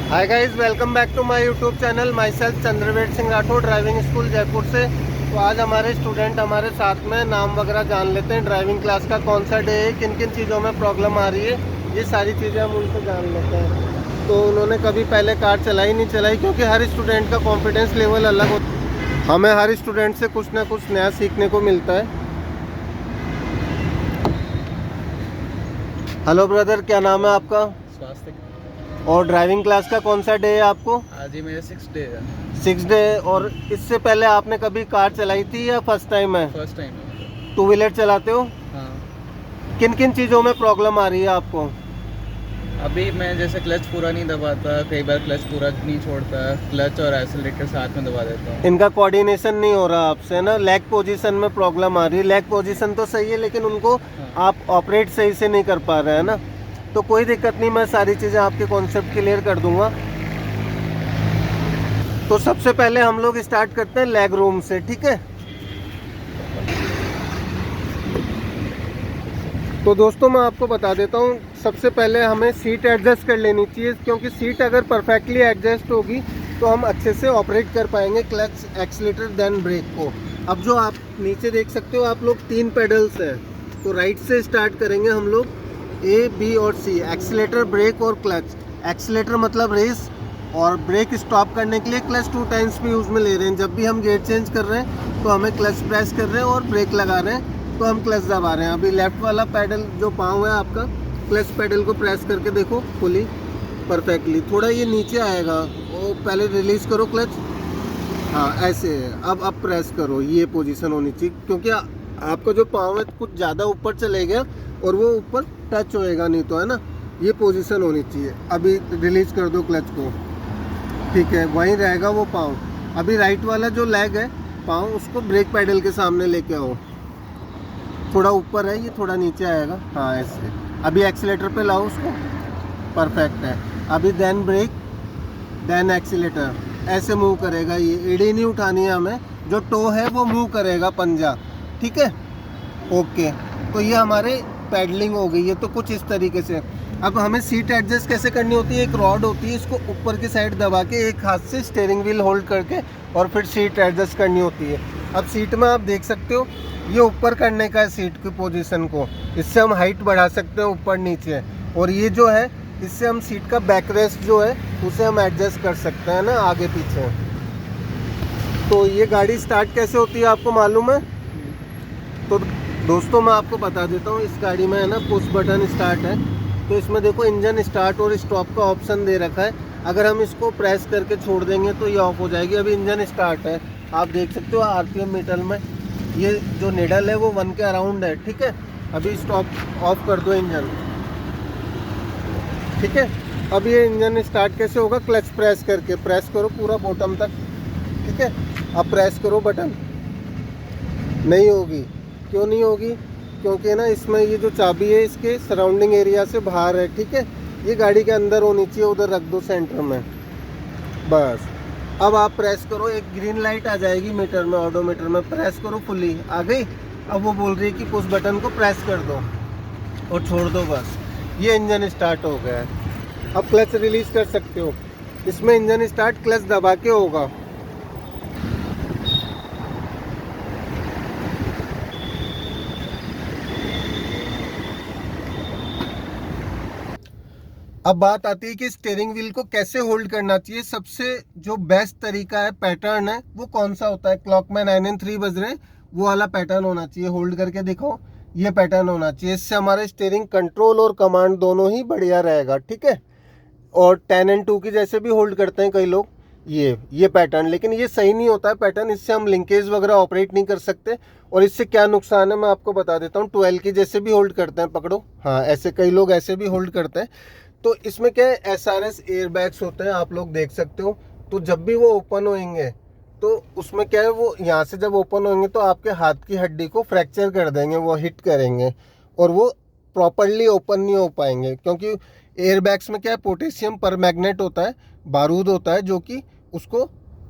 Hi guys, welcome back to my YouTube channel. Myself Chandraved Singh Rathore, driving school Jaipur से। तो आज हमारे स्टूडेंट हमारे साथ में नाम वगैरह जान लेते हैं। ड्राइविंग क्लास का कौन सा डे है, किन किन चीज़ों में प्रॉब्लम आ रही है, ये सारी चीज़ें हम उनसे जान लेते हैं। तो उन्होंने कभी पहले कार चलाई नहीं चलाई, क्योंकि हर स्टूडेंट का कॉन्फिडेंस लेवल अलग होता है। हमें हर स्टूडेंट से कुछ ना कुछ नया सीखने को मिलता है। हेलो ब्रदर, क्या नाम है आपका? स्वास्थ्य। और ड्राइविंग क्लास का कौन सा डे है आपको? आज ही मेरा 6 डे है। 6 डे। और इससे पहले आपने कभी कार चलाई थी या फर्स्ट टाइम है? फर्स्ट टाइम है। टू व्हीलर चलाते हो? हाँ। किन किन चीज़ों में प्रॉब्लम आ रही है आपको? अभी मैं जैसे क्लच पूरा नहीं दबाता, कई बार क्लच पूरा नहीं छोड़ता, क्लच और एक्सीलरेटर साथ में दबा देता हूँ। इनका कोऑर्डिनेशन नहीं हो रहा आपसे ना, लेग पोजीशन में प्रॉब्लम आ रही है। लेग पोजीशन तो सही है, लेकिन उनको हाँ। आप ऑपरेट सही से नहीं कर पा रहे हैं ना। तो कोई दिक्कत नहीं, मैं सारी चीज़ें आपके कॉन्सेप्ट क्लियर कर दूंगा। तो सबसे पहले हम लोग स्टार्ट करते हैं लेग रूम से, ठीक है? तो दोस्तों, मैं आपको बता देता हूँ, सबसे पहले हमें सीट एडजस्ट कर लेनी चाहिए, क्योंकि सीट अगर परफेक्टली एडजस्ट होगी तो हम अच्छे से ऑपरेट कर पाएंगे क्लच, एक्सीलेटर, देन ब्रेक को। अब जो आप नीचे देख सकते हो, आप लोग 3 पेडल्स हैं। तो राइट से स्टार्ट करेंगे हम लोग, ए, बी और सी, एक्सीलेटर, ब्रेक और क्लच। एक्सीलेटर मतलब रेस, और ब्रेक स्टॉप करने के लिए क्लच 2 टाइम्स भी यूज़ में ले रहे हैं। जब भी हम गेयर चेंज कर रहे हैं तो हमें क्लच प्रेस कर रहे हैं, और ब्रेक लगा रहे हैं तो हम क्लच दबा रहे हैं। अभी लेफ्ट वाला पैडल जो पाँव है आपका, क्लच पैडल को प्रेस करके देखो फुली परफेक्टली। थोड़ा ये नीचे आएगा, वो पहले रिलीज़ करो क्लच। हाँ, ऐसे है। अब प्रेस करो, ये पोजीशन होनी चाहिए, क्योंकि आपका जो पाँव है कुछ ज़्यादा ऊपर चले गया और वो ऊपर टच होएगा नहीं, तो है ना, ये पोजीशन होनी चाहिए। अभी रिलीज़ कर दो क्लच को, ठीक है, वहीं रहेगा वो पाँव। अभी राइट वाला जो लेग है पाँव, उसको ब्रेक पैडल के सामने लेके आओ। थोड़ा ऊपर है, ये थोड़ा नीचे आएगा। हाँ, ऐसे। अभी एक्सीलेटर पे लाओ उसको, परफेक्ट है। अभी देन ब्रेक, देन एक्सीलेटर, ऐसे मूव करेगा। ये एड़ी नहीं उठानी है हमें, जो टो है वो मूव करेगा, पंजा, ठीक है, ओके। तो ये हमारे पैडलिंग हो गई है। तो कुछ इस तरीके से। अब हमें सीट एडजस्ट कैसे करनी होती है, एक रॉड होती है, इसको ऊपर की साइड दबा के एक हाथ से स्टीयरिंग व्हील होल्ड करके और फिर सीट एडजस्ट करनी होती है। अब सीट में आप देख सकते हो, ये ऊपर करने का है सीट की पोजीशन को, इससे हम हाइट बढ़ा सकते हैं ऊपर नीचे। और ये जो है, इससे हम सीट का बैक रेस्ट जो है उसे हम एडजस्ट कर सकते हैं ना, आगे पीछे। तो ये गाड़ी स्टार्ट कैसे होती है आपको मालूम है? तो दोस्तों, मैं आपको बता देता हूँ, इस गाड़ी में है ना पुश बटन स्टार्ट है। तो इसमें देखो, इंजन स्टार्ट और स्टॉप का ऑप्शन दे रखा है। अगर हम इसको प्रेस करके छोड़ देंगे तो ये ऑफ हो जाएगी। अभी इंजन स्टार्ट है, आप देख सकते हो आरपीएम मीटर में ये जो निडल है वो 1 के अराउंड है, ठीक है। अभी स्टॉप ऑफ कर दो इंजन, ठीक है। अब ये इंजन स्टार्ट कैसे होगा, क्लच प्रेस करके, प्रेस करो पूरा बॉटम तक, ठीक है। अब प्रेस करो बटन, नहीं होगी। क्यों नहीं होगी? क्योंकि ना इसमें ये जो चाबी है इसके सराउंडिंग एरिया से बाहर है, ठीक है। ये गाड़ी के अंदर होनी चाहिए, उधर रख दो सेंटर में, बस। अब आप प्रेस करो, एक ग्रीन लाइट आ जाएगी मीटर में, ऑडोमीटर में, प्रेस करो फुली, आ गई। अब वो बोल रही है कि पुश बटन को प्रेस कर दो और छोड़ दो, बस। ये इंजन स्टार्ट हो गया है। अब क्लच रिलीज कर सकते हो। इसमें इंजन स्टार्ट क्लच दबा के होगा। अब बात आती है कि स्टीयरिंग व्हील को कैसे होल्ड करना चाहिए। सबसे जो बेस्ट तरीका है, पैटर्न है, वो कौन सा होता है? क्लॉक में 9 and 3 बज रहे हैं, वो वाला पैटर्न होना चाहिए। होल्ड करके दिखाओ, ये पैटर्न होना चाहिए। इससे हमारे स्टीयरिंग कंट्रोल और कमांड दोनों ही बढ़िया रहेगा, ठीक है। और 10 and 2 की जैसे भी होल्ड करते हैं कई लोग, ये पैटर्न, लेकिन ये सही नहीं होता है पैटर्न। इससे हम लिंकेज वगैरह ऑपरेट नहीं कर सकते। और इससे क्या नुकसान है मैं आपको बता देता हूँ। 12 की जैसे भी होल्ड करते हैं, पकड़ो, हाँ, ऐसे कई लोग ऐसे भी होल्ड करते हैं। तो इसमें क्या है, एसआरएस एयर बैग्स होते हैं, आप लोग देख सकते हो। तो जब भी वो ओपन होंगे तो उसमें क्या है, वो यहाँ से जब ओपन होंगे तो आपके हाथ की हड्डी को फ्रैक्चर कर देंगे, वो हिट करेंगे और वो प्रॉपरली ओपन नहीं हो पाएंगे। क्योंकि एयर बैग्स में क्या है, पोटेशियम पर मैग्नेट होता है, बारूद होता है, जो कि उसको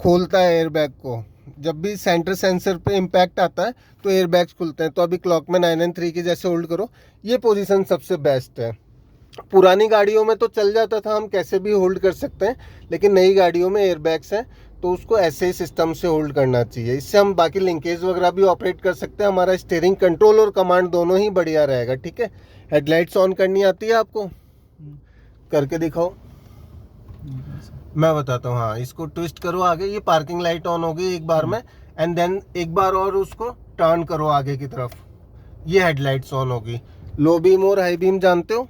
खोलता है एयर बैग को। जब भी सेंटर सेंसर पे इम्पैक्ट आता है तो एयर बैग्स खुलते हैं। तो अभी क्लॉक में 9 and 3 की जैसे होल्ड करो, ये पोजीशन सबसे बेस्ट है। पुरानी गाड़ियों में तो चल जाता था, हम कैसे भी होल्ड कर सकते हैं, लेकिन नई गाड़ियों में एयरबैग्स हैं तो उसको ऐसे ही सिस्टम से होल्ड करना चाहिए। इससे हम बाकी लिंकेज वगैरह भी ऑपरेट कर सकते हैं। हमारा स्टीयरिंग कंट्रोल और कमांड दोनों ही बढ़िया रहेगा। ठीक है, हेडलाइट्स ऑन करनी आती है आपको? करके दिखाओ, मैं बताता हूँ। हाँ, इसको ट्विस्ट करो आगे, ये पार्किंग लाइट ऑन होगी एक बार में, एंड देन एक बार और उसको टर्न करो आगे की तरफ, ये हेडलाइट्स ऑन होगी। लो बीम और हाई बीम जानते हो?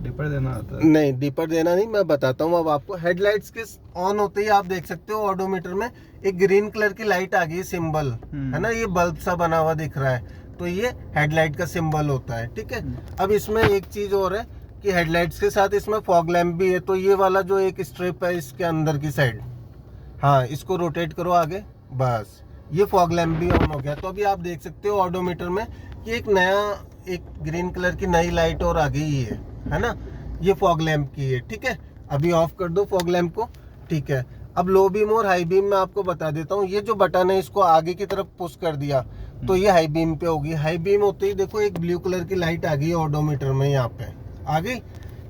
डिपर देना आता है? नहीं, डीपर देना नहीं, मैं बताता हूँ अब आपको। हेडलाइट्स के ऑन होते ही आप देख सकते हो ऑडोमीटर में एक ग्रीन कलर की लाइट आ गई, सिंबल है ना, ये बल्ब सा बना हुआ दिख रहा है, तो ये हेडलाइट का सिंबल होता है। ठीक है, अब इसमें एक चीज और है कि हेडलाइट्स के साथ इसमें फॉग लैम्प भी है, तो ये वाला जो एक स्ट्रिप है इसके अंदर की साइड, हाँ, इसको रोटेट करो आगे, बस ये फॉग लैम्प भी ऑन हो गया। तो अभी आप देख सकते हो ऑडोमीटर में कि एक नया, एक ग्रीन कलर की नई लाइट और आ गई है ना, ये फॉग लैम्प की है। ठीक है, अभी ऑफ कर दो फॉग लैम्प को। ठीक है, अब लो बीम और हाई बीम में आपको बता देता हूँ। ये जो बटन है इसको आगे की तरफ पुश कर दिया तो ये हाई बीम पे होगी। हाई बीम होते ही देखो एक ब्लू कलर की लाइट आ गई है ऑडोमीटर में, यहाँ पे आ गई,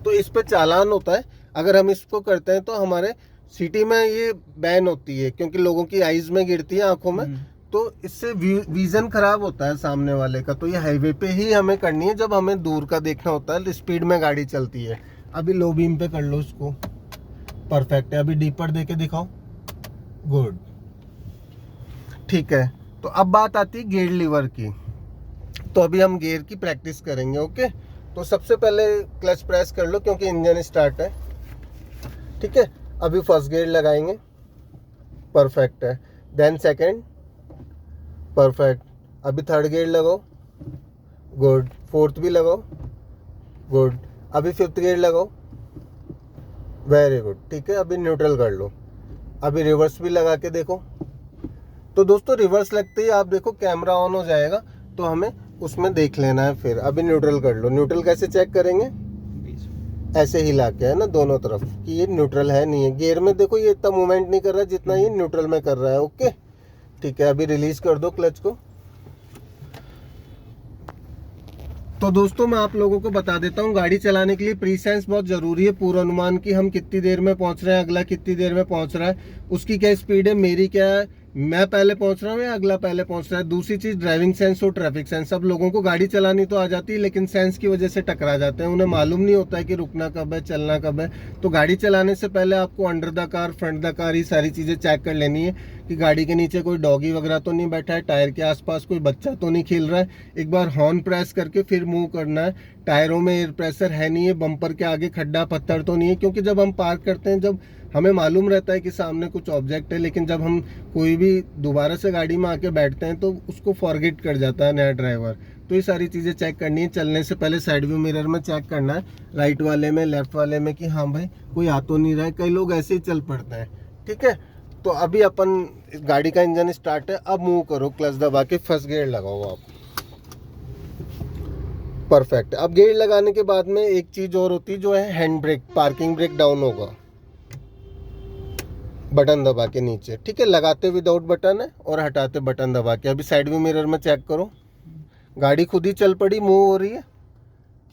तो इस पे चालान होता है। अगर हम इसको करते हैं तो हमारे सिटी में ये बैन होती है, क्योंकि लोगों की आईज में गिरती है, आंखों में, तो इससे विजन खराब होता है सामने वाले का। तो ये हाईवे पे ही हमें करनी है जब हमें दूर का देखना होता है, स्पीड में गाड़ी चलती है। अभी लो बीम पे कर लो इसको, परफेक्ट है। अभी डीपर दे के दिखाओ, गुड। ठीक है, तो अब बात आती है गियर लीवर की। तो अभी हम गियर की प्रैक्टिस करेंगे। ओके, तो सबसे पहले क्लच प्रेस कर लो क्योंकि इंजन स्टार्ट है। ठीक है, अभी फर्स्ट गियर लगाएंगे, परफेक्ट है। Then second, perfect. अभी थर्ड गियर लगाओ, गुड। फोर्थ भी लगाओ, गुड। अभी फिफ्थ गियर लगाओ, वेरी गुड। ठीक है, अभी न्यूट्रल कर लो। अभी रिवर्स भी लगा के देखो। तो दोस्तों रिवर्स लगते ही आप देखो कैमरा ऑन हो जाएगा, तो हमें उसमें देख लेना है। फिर अभी न्यूट्रल कर लो। न्यूट्रल कैसे चेक करेंगे? ऐसे हिला के, है ना, दोनों तरफ, कि ये न्यूट्रल है नहीं है। गियर में देखो ये इतना मूवमेंट नहीं कर रहा जितना ये न्यूट्रल में कर रहा है। ओके, ठीक है, अभी रिलीज कर दो क्लच को। तो दोस्तों मैं आप लोगों को बता देता हूँ, गाड़ी चलाने के लिए प्री सेंस बहुत जरूरी है। पूर्वानुमान की हम कितनी देर में पहुंच रहे हैं, अगला कितनी देर में पहुंच रहा है, उसकी क्या स्पीड है, मेरी क्या है, मैं पहले पहुंच रहा हूँ या अगला पहले पहुंच रहा है। दूसरी चीज ड्राइविंग सेंस और ट्रैफिक सेंस। सब लोगों को गाड़ी चलानी तो आ जाती है, लेकिन सेंस की वजह से टकरा जाते हैं। उन्हें मालूम नहीं होता है कि रुकना कब है, चलना कब है। तो गाड़ी चलाने से पहले आपको under the car, front the car, ये सारी चीजें चेक कर लेनी है कि गाड़ी के नीचे कोई डॉगी वगैरह तो नहीं बैठा है, टायर के आसपास कोई बच्चा तो नहीं खेल रहा है। एक बार हॉर्न प्रेस करके फिर मूव करना है। टायरों में एयर प्रेशर है नहीं है, बम्पर के आगे खड्डा पत्थर तो नहीं है, क्योंकि जब हम पार्क करते हैं, जब हमें मालूम रहता है कि सामने कुछ ऑब्जेक्ट है, लेकिन जब हम कोई भी दोबारा से गाड़ी में आके बैठते हैं तो उसको फॉरगेट कर जाता है नया ड्राइवर। तो ये सारी चीज़ें चेक करनी है। चलने से पहले साइड व्यू मिरर में चेक करना है, राइट वाले में, लेफ्ट वाले में, कि हाँ भाई कोई आ तो नहीं रहा है। कई लोग ऐसे ही चल पड़ते हैं। ठीक है, तो अभी अपन गाड़ी का इंजन स्टार्ट है। अब मूव करो, क्लच दबा के फर्स्ट गियर लगाओ आप, परफेक्ट। अब गियर लगाने के बाद में एक चीज और होती है जो है hand brake, parking brake down होगा, बटन दबा के नीचे। ठीक है, लगाते विदाउट बटन है और हटाते बटन दबा के। अभी साइड व्यू मिरर में चेक करो, गाड़ी खुद ही चल पड़ी, मूव हो रही है।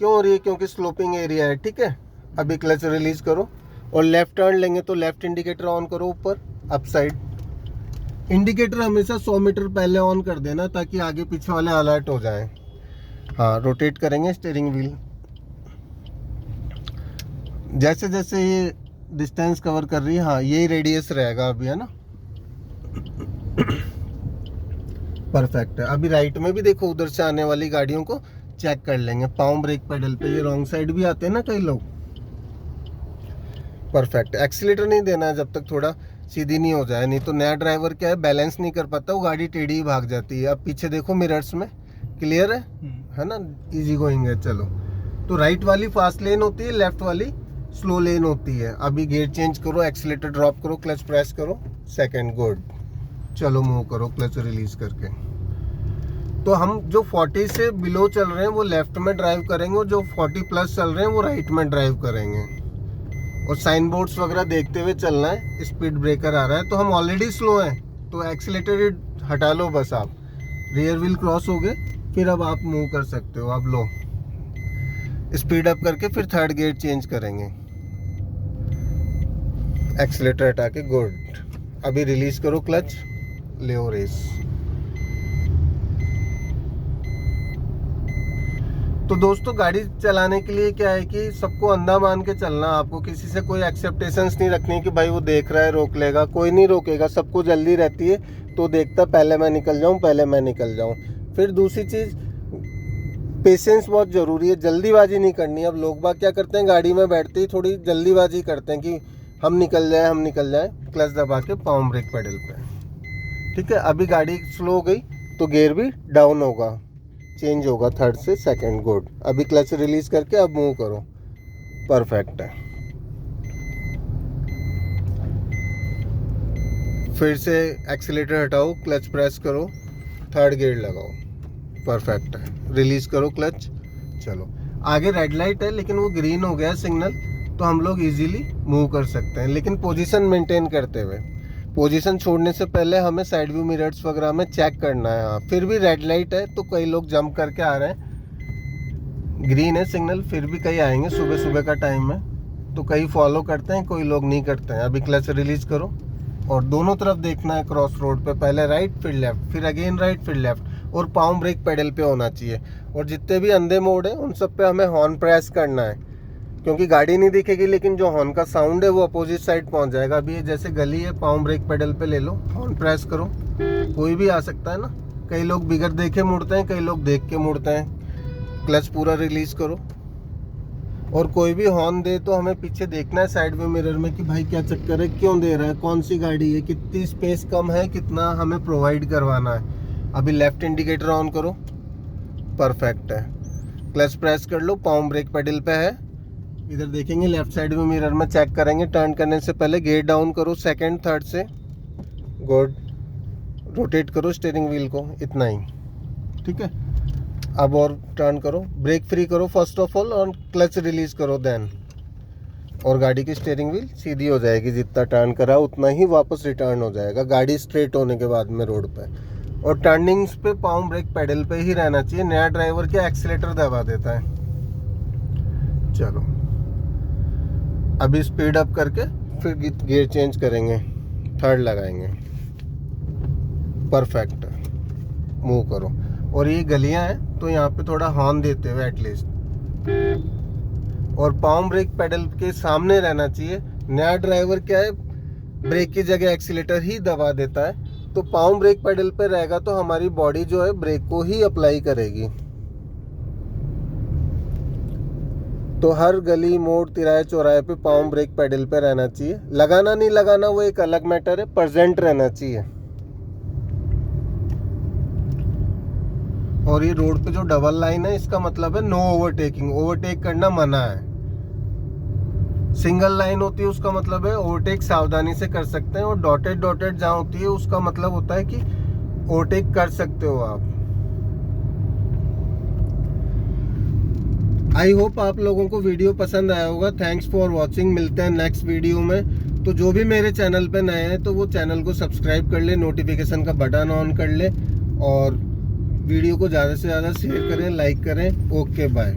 क्यों हो रही है? क्योंकि स्लोपिंग एरिया है। ठीक है, अभी क्लच रिलीज करो और लेफ्ट टर्न लेंगे तो लेफ्ट इंडिकेटर ऑन करो, ऊपर अप साइड। इंडिकेटर हमेशा 100 मीटर पहले ऑन कर देना ताकि आगे पीछे वाले अलर्ट हो जाएं। हाँ, रोटेट करेंगे स्टीयरिंग व्हील। जैसे जैसे ये डिस्टेंस कवर कर रही है, हाँ यही रेडियस रहेगा अभी, है ना, परफेक्ट है। अभी राइट में भी देखो, उधर से आने वाली गाड़ियों को चेक कर लेंगे। पाँव ब्रेक पेडल पे, ये रॉन्ग साइड भी आते हैं ना कई लोग, परफेक्ट। एक्सीलेटर नहीं देना है जब तक थोड़ा सीधी नहीं हो जाए, नहीं तो नया ड्राइवर क्या है, बैलेंस नहीं कर पाता, वो गाड़ी टेढ़ी ही भाग जाती है। अब पीछे देखो मिरर्स में, क्लियर है ना, इजी गोइंग है। चलो, तो राइट वाली फास्ट लेन होती है, लेफ्ट वाली स्लो लेन होती है। अभी गियर चेंज करो, एक्सीलेटर ड्रॉप करो, क्लच प्रेस करो, सेकंड, गुड। चलो मूव करो क्लच रिलीज करके। तो हम जो 40 से बिलो चल रहे हैं वो लेफ्ट में ड्राइव करेंगे, और जो 40 प्लस चल रहे हैं वो राइट में ड्राइव करेंगे। और साइन बोर्ड्स वगैरह देखते हुए चलना है। स्पीड ब्रेकर आ रहा है तो हम ऑलरेडी स्लो हैं, तो एक्सीलेटर हटा लो बस आप। रियर व्हील क्रॉस हो गए, फिर अब आप मूव कर सकते हो। अब लो, स्पीड अप करके फिर थर्ड गियर चेंज करेंगे, एक्सीलेटर हटा के। गुड। अभी रिलीज करो क्लच, ले रेस। तो दोस्तों गाड़ी चलाने के लिए क्या है कि सबको अंधा मान के चलना, आपको किसी से कोई एक्सेप्टेशंस नहीं रखनी कि भाई वो देख रहा है रोक लेगा, कोई नहीं रोकेगा। सबको जल्दी रहती है तो देखता पहले मैं निकल जाऊं, पहले मैं निकल जाऊं। फिर दूसरी चीज़, पेशेंस बहुत ज़रूरी है, जल्दीबाजी नहीं करनी। अब लोग बाग क्या करते हैं, गाड़ी में बैठते ही थोड़ी जल्दीबाजी करते हैं कि हम निकल जाए, क्लच दबा के पाँव ब्रेक पेडल पे। ठीक है, अभी गाड़ी स्लो हो गई तो गियर भी डाउन होगा, चेंज होगा थर्ड से सेकंड। गुड। अभी क्लच रिलीज करके अब मूव करो, परफेक्ट है। फिर से एक्सीलेटर हटाओ, क्लच प्रेस करो, थर्ड गियर लगाओ, परफेक्ट है। रिलीज करो क्लच, चलो। आगे रेड लाइट है लेकिन वो ग्रीन हो गया सिग्नल, तो हम लोग इजीली मूव कर सकते हैं, लेकिन पोजीशन मेंटेन करते हुए। पोजीशन छोड़ने से पहले हमें साइड व्यू मिरर्स वगैरह में चेक करना है। हाँ, फिर भी रेड लाइट है तो कई लोग जंप करके आ रहे हैं, ग्रीन है सिग्नल फिर भी कई आएंगे, सुबह सुबह का टाइम है तो कई फॉलो करते हैं, कोई लोग नहीं करते हैं। अभी क्लच रिलीज करो और दोनों तरफ देखना है क्रॉस रोड पे, पहले राइट फिर लेफ्ट, फिर अगेन राइट फिर लेफ्ट, और पाँव ब्रेक पेडल पे होना चाहिए। और जितने भी अंधे मोड़ है उन सब पे हमें हॉर्न प्रेस करना है, क्योंकि गाड़ी नहीं दिखेगी लेकिन जो हॉर्न का साउंड है वो अपोजिट साइड पहुंच जाएगा। अभी ये जैसे गली है, पाँव ब्रेक पेडल पे ले लो, हॉर्न प्रेस करो, कोई भी आ सकता है ना। कई लोग बिगर देखे मुड़ते हैं, कई लोग देख के मुड़ते हैं। क्लच पूरा रिलीज करो, और कोई भी हॉर्न दे तो हमें पीछे देखना है साइड व्यू मिरर में कि भाई क्या चक्कर है, क्यों दे रहा है, कौन सी गाड़ी है, कितनी स्पेस कम है, कितना हमें प्रोवाइड करवाना है। अभी लेफ्ट इंडिकेटर ऑन करो, परफेक्ट है। क्लच प्रेस कर लो, पाँव ब्रेक पेडल पे है। इधर देखेंगे लेफ्ट साइड में मिरर में चेक करेंगे, टर्न करने से पहले गियर डाउन करो सेकंड थर्ड से। गुड। रोटेट करो स्टीयरिंग व्हील को, इतना ही। ठीक है, अब और टर्न करो, ब्रेक फ्री करो फर्स्ट ऑफ ऑल, और क्लच रिलीज करो देन, और गाड़ी की स्टीयरिंग व्हील सीधी हो जाएगी। जितना टर्न करा उतना ही वापस रिटर्न हो जाएगा गाड़ी स्ट्रेट होने के बाद में रोड पे। और टर्निंग्स पे पाँव ब्रेक पेडल पे ही रहना चाहिए। नया ड्राइवर क्या एक्सीलेटर दबा देता है। चलो, अभी स्पीड अप करके फिर गियर चेंज करेंगे, थर्ड लगाएंगे, परफेक्ट। मूव करो। और ये गलियां हैं तो यहाँ पे थोड़ा हॉर्न देते हुए एटलीस्ट, और पाँव ब्रेक पेडल के सामने रहना चाहिए। नया ड्राइवर क्या है, ब्रेक की जगह एक्सीलेटर ही दबा देता है, तो पाँव ब्रेक पेडल पे रहेगा तो हमारी बॉडी जो है ब्रेक को ही अप्लाई करेगी। तो हर गली मोड़ तिराहे चौराहे पे पाँव ब्रेक पेडल पे रहना चाहिए। लगाना नहीं लगाना वो एक अलग मैटर है, प्रेजेंट रहना चाहिए। और ये रोड पे जो डबल लाइन है इसका मतलब है नो ओवरटेकिंग, ओवरटेक करना मना है। सिंगल लाइन होती है उसका मतलब है ओवरटेक सावधानी से कर सकते हैं, और डॉटेड डॉटेड जहाँ होती है उसका मतलब होता है कि ओवरटेक कर सकते हो आप। आई होप आप लोगों को वीडियो पसंद आया होगा। Thanks for watching. मिलते हैं नेक्स्ट वीडियो में। तो जो भी मेरे चैनल पे नए हैं तो वो चैनल को सब्सक्राइब कर ले, नोटिफिकेशन का बटन ऑन कर ले, और वीडियो को ज़्यादा से ज़्यादा शेयर करें, लाइक करें। Okay, bye.